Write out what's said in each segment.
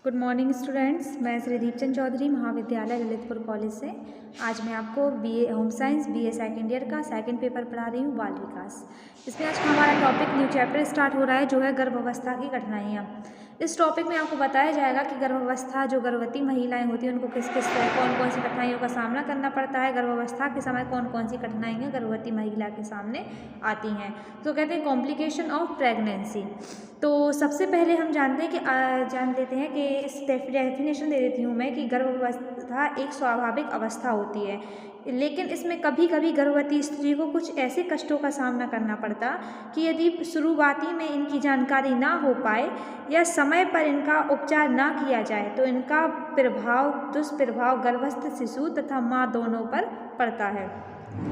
Good morning students. मैं श्री दीपचंद चौधरी महाविद्यालय Lalitpur college से आज मैं आपको BA home science BA second year का सेकंड पेपर पढ़ा रही हूँ, बाल विकास। इसमें आज का हमारा टॉपिक न्यू चैप्टर स्टार्ट हो रहा है जो है गर्भावस्था की कठिनाइयाँ। इस टॉपिक में आपको बताया जाएगा कि गर्भावस्था जो गर्भवती महिलाएं होती हैं उनको किस किस कौन कौन सी कठिनाइयों का सामना करना पड़ता है, गर्भावस्था के समय कौन कौन सी कठिनाइयाँ गर्भवती महिला के सामने आती हैं। तो कहते हैं कॉम्प्लिकेशन ऑफ प्रेगनेंसी। तो सबसे पहले हम जानते हैं कि जान लेते हैं कि इस डेफिनेशन दे देती हूँ मैं कि गर्भावस्था एक स्वाभाविक अवस्था होती है, लेकिन इसमें कभी कभी गर्भवती स्त्री को कुछ ऐसे कष्टों का सामना करना पड़ता कि यदि शुरुआती में इनकी जानकारी ना हो पाए या समय पर इनका उपचार ना किया जाए तो इनका दुष्प्रभाव गर्भस्थ शिशु तथा माँ दोनों पर पड़ता है।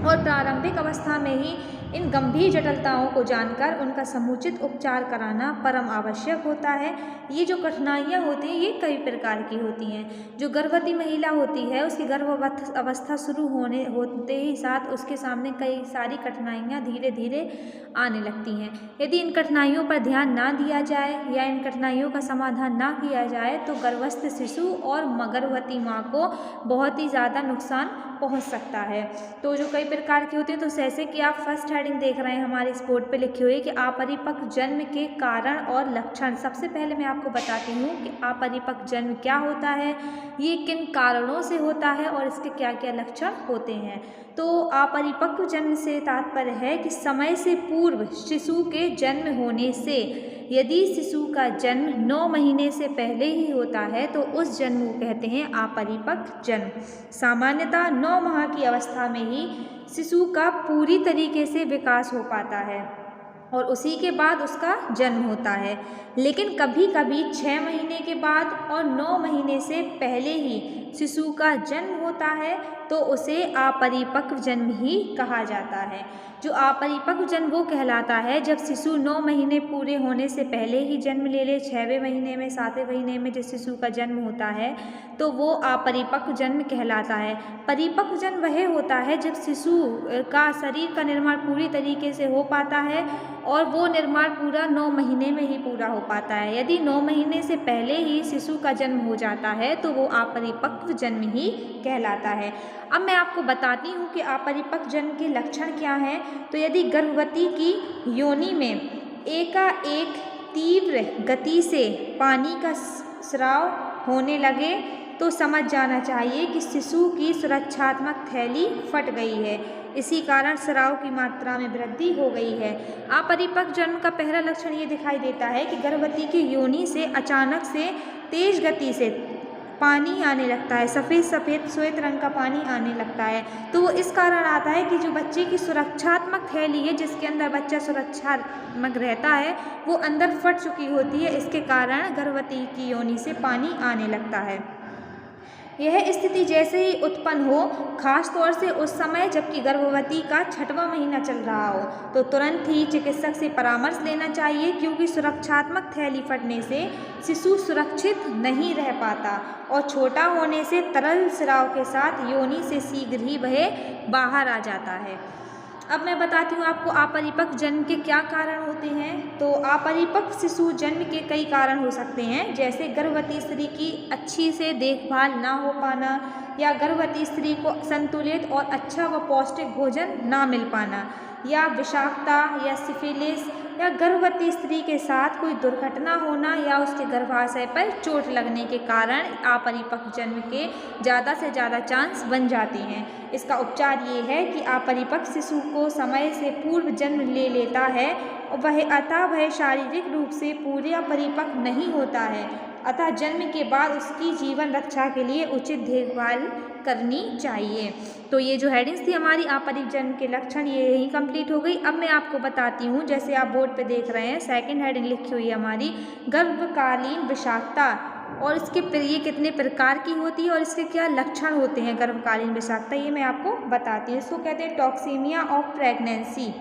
और प्रारंभिक अवस्था में ही इन गंभीर जटिलताओं को जानकर उनका समुचित उपचार कराना परम आवश्यक होता है। ये जो कठिनाइयाँ होती हैं ये कई प्रकार की होती हैं। जो गर्भवती महिला होती है उसकी गर्भावस्था अवस्था शुरू होते ही साथ उसके सामने कई सारी कठिनाइयाँ धीरे धीरे आने लगती हैं। यदि इन कठिनाइयों पर ध्यान ना दिया जाए या इन कठिनाइयों का समाधान ना किया जाए तो गर्भस्थ शिशु और गर्भवती माँ को बहुत ही ज़्यादा नुकसान पहुंच सकता है। तो जो कई प्रकार की होती है, तो जैसे कि आप फर्स्ट हेडिंग देख रहे हैं हमारे इस बोर्ड पे लिखी हुई है कि अपरिपक्व जन्म के कारण और लक्षण। सबसे पहले मैं आपको बताती हूँ कि अपरिपक्व जन्म क्या होता है, ये किन कारणों से होता है और इसके क्या क्या लक्षण होते हैं। तो अपरिपक्व जन्म से तात्पर्य है कि समय से पूर्व शिशु के जन्म होने से यदि शिशु का जन्म 9 महीने से पहले ही होता है तो उस जन्म को कहते हैं अपरिपक्व जन्म। सामान्यतः 9 माह की अवस्था में ही शिशु का पूरी तरीके से विकास हो पाता है और उसी के बाद उसका जन्म होता है, लेकिन कभी कभी 6 महीने के बाद और 9 महीने से पहले ही शिशु का जन्म होता है तो उसे अपरिपक्व जन्म ही कहा जाता है। जो अपरिपक्व जन्म वो कहलाता है जब शिशु 9 महीने पूरे होने से पहले ही जन्म ले ले। 6वें महीने में 7वें महीने में जिस शिशु का जन्म होता है तो वो अपरिपक्व जन्म कहलाता है। परिपक्व जन्म वह होता है जब शिशु का शरीर का निर्माण पूरी तरीके से हो पाता है और वो निर्माण पूरा 9 महीने में ही पूरा हो पाता है। यदि 9 महीने से पहले ही शिशु का जन्म हो जाता है तो वो अपरिपक्व जन्म ही कहलाता है। अब मैं आपको बताती हूँ कि अपरिपक्व जन्म के लक्षण क्या हैं। तो यदि गर्भवती की योनि में एकाएक तीव्र गति से पानी का स्राव होने लगे तो समझ जाना चाहिए कि शिशु की सुरक्षात्मक थैली फट गई है, इसी कारण स्राव की मात्रा में वृद्धि हो गई है। अपरिपक्व जन्म का पहला लक्षण ये दिखाई देता है कि गर्भवती की योनि से अचानक से तेज गति से पानी आने लगता है, सफ़ेद सफ़ेद श्वेत रंग का पानी आने लगता है। तो वो इस कारण आता है कि जो बच्चे की सुरक्षात्मक थैली है जिसके अंदर बच्चा सुरक्षात्मक रहता है वो अंदर फट चुकी होती है, इसके कारण गर्भवती की योनि से पानी आने लगता है। यह स्थिति जैसे ही उत्पन्न हो, खास तौर से उस समय जबकि गर्भवती का 6वां महीना चल रहा हो, तो तुरंत ही चिकित्सक से परामर्श लेना चाहिए, क्योंकि सुरक्षात्मक थैली फटने से शिशु सुरक्षित नहीं रह पाता और छोटा होने से तरल स्राव के साथ योनि से शीघ्र ही वह बाहर आ जाता है। अब मैं बताती हूँ आपको अपरिपक्व जन्म के क्या कारण होते हैं। तो अपरिपक्व शिशु जन्म के कई कारण हो सकते हैं, जैसे गर्भवती स्त्री की अच्छी से देखभाल ना हो पाना या गर्भवती स्त्री को संतुलित और अच्छा व पौष्टिक भोजन ना मिल पाना या विषाक्तता या सिफिलिस या गर्भवती स्त्री के साथ कोई दुर्घटना होना या उसके गर्भाशय पर चोट लगने के कारण अपरिपक्व जन्म के ज़्यादा से ज़्यादा चांस बन जाते हैं। इसका उपचार ये है कि अपरिपक्व शिशु को समय से पूर्व जन्म ले लेता है और वह शारीरिक रूप से पूरे परिपक्व नहीं होता है, अतः जन्म के बाद उसकी जीवन रक्षा के लिए उचित देखभाल करनी चाहिए। तो ये जो हेडिंग्स थी हमारी अपरिपक्व जन्म के लक्षण, ये यही कंप्लीट हो गई। अब मैं आपको बताती हूँ, जैसे आप बोर्ड पे देख रहे हैं सेकंड हेडिंग लिखी हुई है हमारी गर्भकालीन विषाक्तता और इसके ये कितने प्रकार की होती है और इसके क्या लक्षण होते हैं। गर्भकालीन विषाक्तता ये मैं आपको बताती हूँ। इसको कहते हैं टॉक्सीमिया ऑफ प्रेगनेंसी।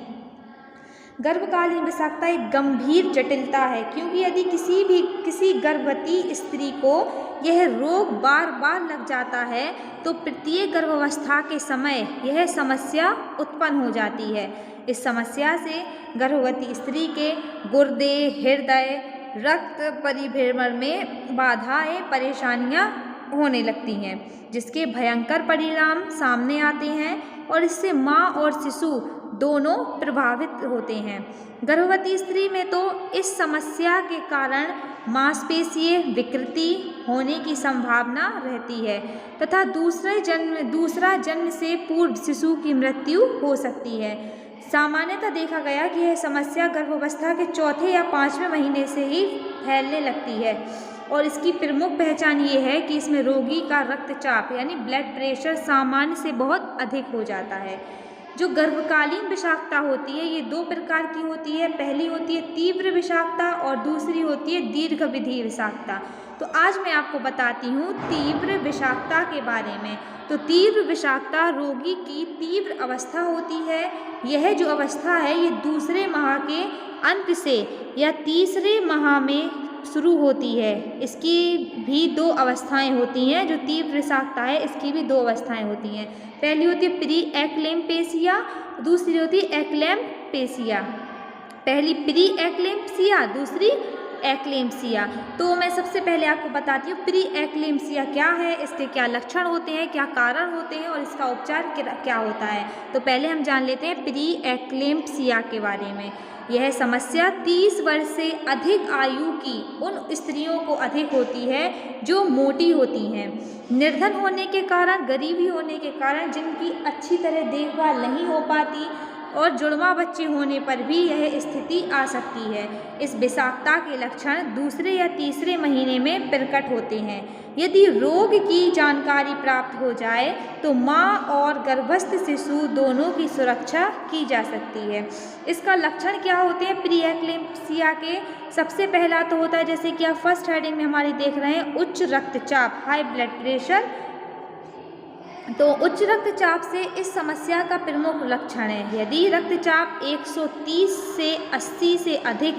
गर्भकालीन विषाक्तता एक गंभीर जटिलता है, क्योंकि यदि किसी गर्भवती स्त्री को यह रोग बार बार लग जाता है तो प्रत्येक गर्भावस्था के समय यह समस्या उत्पन्न हो जाती है। इस समस्या से गर्भवती स्त्री के गुर्दे, हृदय, रक्त परिभ्रमण में बाधाएं परेशानियां होने लगती हैं, जिसके भयंकर परिणाम सामने आते हैं और इससे माँ और शिशु दोनों प्रभावित होते हैं। गर्भवती स्त्री में तो इस समस्या के कारण मांसपेशीय विकृति होने की संभावना रहती है तथा दूसरा जन्म से पूर्व शिशु की मृत्यु हो सकती है। सामान्यतः देखा गया कि यह समस्या गर्भावस्था के चौथे या 5वें महीने से ही फैलने लगती है और इसकी प्रमुख पहचान ये है कि इसमें रोगी का रक्तचाप यानी ब्लड प्रेशर सामान्य से बहुत अधिक हो जाता है। जो गर्भकालीन विषाक्तता होती है ये 2 प्रकार की होती है। पहली होती है तीव्र विषाक्तता और दूसरी होती है दीर्घावधि विषाक्तता। तो आज मैं आपको बताती हूँ तीव्र विषाक्तता के बारे में। तो तीव्र विषाक्तता रोगी की तीव्र अवस्था होती है। यह जो अवस्था है ये दूसरे माह के अंत से या तीसरे माह में शुरू होती है। इसकी भी 2 अवस्थाएं होती हैं। जो तीव्र विषाक्तता है इसकी भी 2 अवस्थाएं होती हैं। पहली होती है प्री एक्लेम्पेसिया, दूसरी होती है एक्लेम्पेसिया। पहली प्री एक्लेम्पसिया, दूसरी एक्लेम्पसिया। तो मैं सबसे पहले आपको बताती हूँ प्री एक्लेम्पसिया क्या है, इसके क्या लक्षण होते हैं, क्या कारण होते हैं और इसका उपचार क्या होता है। तो पहले हम जान लेते हैं प्री एक्लेम्पसिया के बारे में। यह समस्या 30 वर्ष से अधिक आयु की उन स्त्रियों को अधिक होती है जो मोटी होती हैं, निर्धन होने के कारण, गरीबी होने के कारण, जिनकी अच्छी तरह देखभाल नहीं हो पाती और जुड़वा बच्चे होने पर भी यह स्थिति आ सकती है। इस विषाक्तता के लक्षण दूसरे या तीसरे महीने में प्रकट होते हैं। यदि रोग की जानकारी प्राप्त हो जाए तो माँ और गर्भस्थ शिशु दोनों की सुरक्षा की जा सकती है। इसका लक्षण क्या होते हैं प्री एक्लेम्पसिया के? सबसे पहला तो होता है जैसे कि आप फर्स्ट हेडिंग में हमारी देख रहे हैं उच्च रक्तचाप, हाई ब्लड प्रेशर। तो उच्च रक्तचाप से इस समस्या का प्रमुख लक्षण है यदि रक्तचाप 130 से 80 से अधिक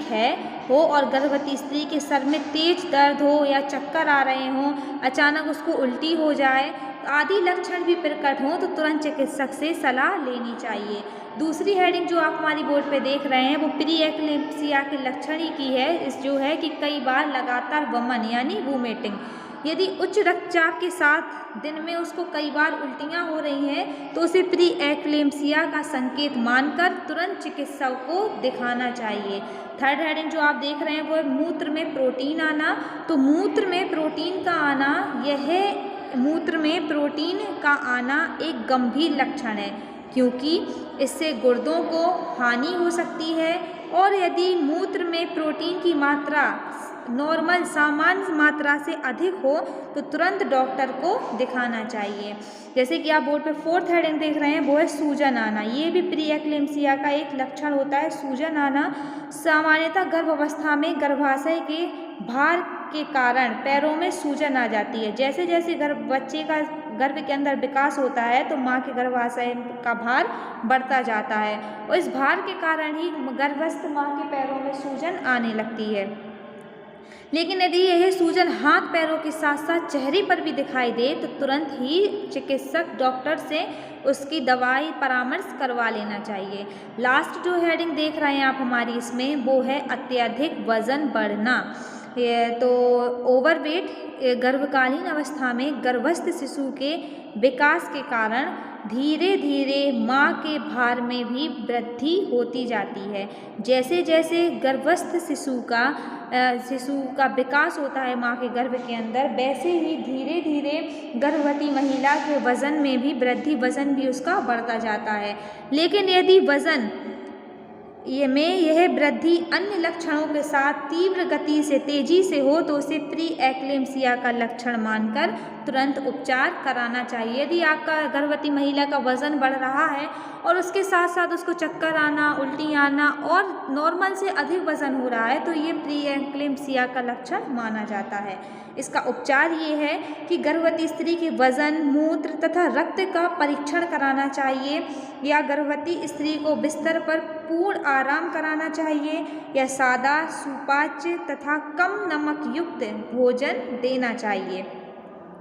हो और गर्भवती स्त्री के सर में तेज दर्द हो या चक्कर आ रहे हों, अचानक उसको उल्टी हो जाए आदि लक्षण भी प्रकट हों तो तुरंत चिकित्सक से सलाह लेनी चाहिए। दूसरी हेडिंग जो आप हमारी बोर्ड पे देख रहे हैं वो प्री एक्लेम्पसिया के लक्षण ही की है। इस जो है कि कई बार लगातार वमन यानी वोमिटिंग। यदि उच्च रक्तचाप के साथ दिन में उसको कई बार उल्टियाँ हो रही हैं तो उसे प्री एक्लेम्पसिया का संकेत मानकर तुरंत चिकित्सक को दिखाना चाहिए। थर्ड हेडिंग जो आप देख रहे हैं वो है मूत्र में प्रोटीन आना। तो मूत्र में प्रोटीन का आना, यह मूत्र में प्रोटीन का आना एक गंभीर लक्षण है क्योंकि इससे गुर्दों को हानि हो सकती है और यदि मूत्र में प्रोटीन की मात्रा नॉर्मल सामान्य मात्रा से अधिक हो तो तुरंत डॉक्टर को दिखाना चाहिए। जैसे कि आप बोर्ड पे फोर्थ हेडिंग देख रहे हैं वो है सूजन आना। ये भी प्री एक्लेम्पसिया का एक लक्षण होता है सूजन आना। सामान्यतः गर्भावस्था में गर्भाशय के भार के कारण पैरों में सूजन आ जाती है। जैसे जैसे बच्चे का गर्भ के अंदर विकास होता है तो माँ के गर्भाशय का भार बढ़ता जाता है और इस भार के कारण ही गर्भस्थ माँ के पैरों में सूजन आने लगती है। लेकिन यदि यह सूजन हाथ पैरों के साथ साथ चेहरे पर भी दिखाई दे तो तुरंत ही चिकित्सक डॉक्टर से उसकी दवाई परामर्श करवा लेना चाहिए। लास्ट जो हेडिंग देख रहे हैं आप हमारी इसमें वो है अत्यधिक वजन बढ़ना। तो ओवरवेट गर्भकालीन अवस्था में गर्भस्थ शिशु के विकास के कारण धीरे धीरे माँ के भार में भी वृद्धि होती जाती है। जैसे जैसे गर्भस्थ शिशु का विकास होता है माँ के गर्भ के अंदर, वैसे ही धीरे धीरे गर्भवती महिला के वज़न में भी वृद्धि, वज़न भी उसका बढ़ता जाता है। लेकिन यदि वज़न यह वृद्धि अन्य लक्षणों के साथ तीव्र गति से तेजी से हो तो उसे प्री एक्लेम्पसिया का लक्षण मानकर तुरंत उपचार कराना चाहिए। यदि आपका गर्भवती महिला का वज़न बढ़ रहा है और उसके साथ साथ उसको चक्कर आना, उल्टी आना और नॉर्मल से अधिक वज़न हो रहा है तो ये प्री एक्लेम्पसिया का लक्षण माना जाता है। इसका उपचार ये है कि गर्भवती स्त्री के वज़न, मूत्र तथा रक्त का परीक्षण कराना चाहिए या गर्भवती स्त्री को बिस्तर पर पूर्ण आराम कराना चाहिए या सादा, सुपाच्य तथा कम नमक युक्त भोजन देना चाहिए।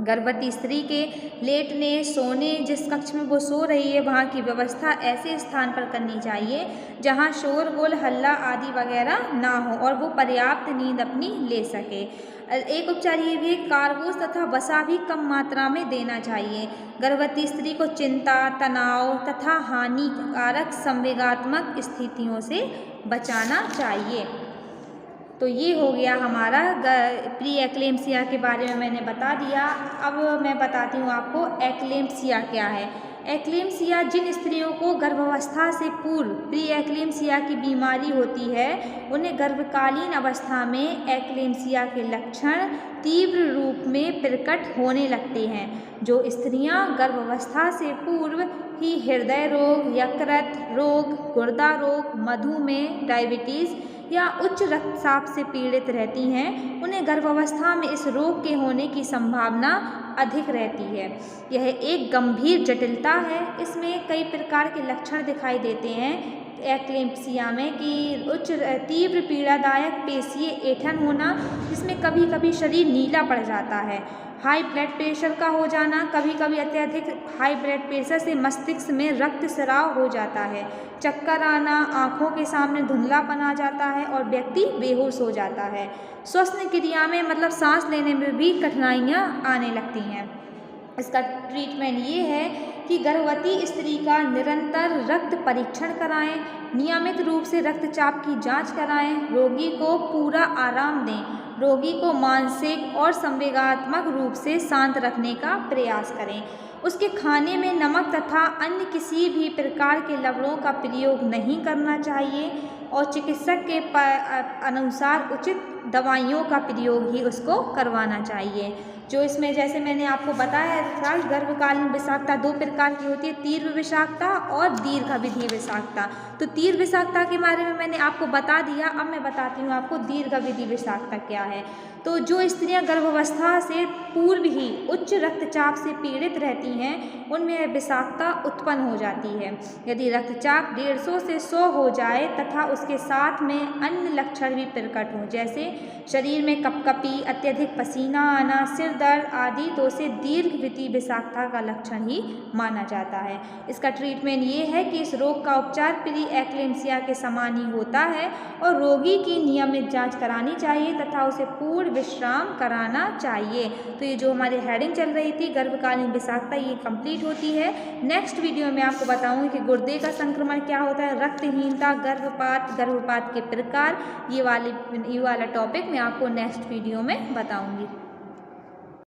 गर्भवती स्त्री के लेटने, सोने, जिस कक्ष में वो सो रही है वहाँ की व्यवस्था ऐसे स्थान पर करनी चाहिए जहाँ शोरगुल, हल्ला आदि वगैरह ना हो और वो पर्याप्त नींद अपनी ले सके। एक उपचार ये भी है, कार्बोस तथा वसा भी कम मात्रा में देना चाहिए। गर्भवती स्त्री को चिंता, तनाव तथा हानिकारक संवेगात्मक स्थितियों से बचाना चाहिए। तो ये हो गया हमारा प्री एक्लेम्सिया के बारे में मैंने बता दिया। अब मैं बताती हूँ आपको एक्लेम्सिया क्या है। एक्लेम्सिया जिन स्त्रियों को गर्भावस्था से पूर्व प्री एक्लेम्सिया की बीमारी होती है उन्हें गर्भकालीन अवस्था में एक्लेम्सिया के लक्षण तीव्र रूप में प्रकट होने लगते हैं। जो स्त्रियां गर्भावस्था से पूर्व ही हृदय रोग, यकृत रोग, गुर्दा रोग, मधुमेह, डायबिटीज़ या उच्च रक्तचाप से पीड़ित रहती हैं उन्हें गर्भावस्था में इस रोग के होने की संभावना अधिक रहती है। यह एक गंभीर जटिलता है। इसमें कई प्रकार के लक्षण दिखाई देते हैं एक्लेम्सिया में कि उच्च तीव्र पीड़ादायक पेशीय ऐंठन होना, जिसमें कभी कभी शरीर नीला पड़ जाता है, हाई ब्लड प्रेशर का हो जाना, कभी कभी अत्यधिक हाई ब्लड प्रेशर से मस्तिष्क में रक्तस्राव हो जाता है, चक्कर आना, आँखों के सामने धुंधलापन आ जाता है और व्यक्ति बेहोश हो जाता है। श्वसन क्रिया में मतलब सांस लेने में भी कठिनाइयाँ आने लगती हैं। इसका ट्रीटमेंट ये है कि गर्भवती स्त्री का निरंतर रक्त परीक्षण कराएं, नियमित रूप से रक्तचाप की जांच कराएं, रोगी को पूरा आराम दें, रोगी को मानसिक और संवेगात्मक रूप से शांत रखने का प्रयास करें। उसके खाने में नमक तथा अन्य किसी भी प्रकार के लवणों का प्रयोग नहीं करना चाहिए और चिकित्सक के अनुसार उचित दवाइयों का प्रयोग ही उसको करवाना चाहिए। जो इसमें जैसे मैंने आपको बताया था, गर्भकालीन विषाक्तता दो प्रकार की होती है, तीव्र विषाक्तता और दीर्घावधि विषाक्तता। तो तीव्र विषाक्तता के बारे में मैंने आपको बता दिया। अब मैं बताती हूँ आपको दीर्घावधि विषाक्तता क्या है। तो जो स्त्रियां गर्भावस्था से पूर्व ही उच्च रक्तचाप से पीड़ित रहती हैं उनमें विषाक्तता उत्पन्न हो जाती है। यदि रक्तचाप 150 से 100 हो जाए तथा उसके साथ में अन्य लक्षण भी प्रकट हों, जैसे शरीर में कपकपी, अत्यधिक पसीना आना, सिर दर्द आदि, तो उसे दीर्घावधि विषाक्तता का लक्षण ही माना जाता है। इसका ट्रीटमेंट ये है कि इस रोग का उपचार प्री एक्लेम्सिया के समान ही होता है और रोगी की नियमित जांच करानी चाहिए तथा उसे पूर्ण विश्राम कराना चाहिए। तो ये जो हमारी हेडिंग चल रही थी गर्भकालीन विषाक्तता, ये कंप्लीट होती है। नेक्स्ट वीडियो में आपको बताऊंगी कि गुर्दे का संक्रमण क्या होता है, रक्तहीनता, गर्भपात के प्रकार, ये वाला टॉपिक मैं आपको नेक्स्ट वीडियो में बताऊंगी।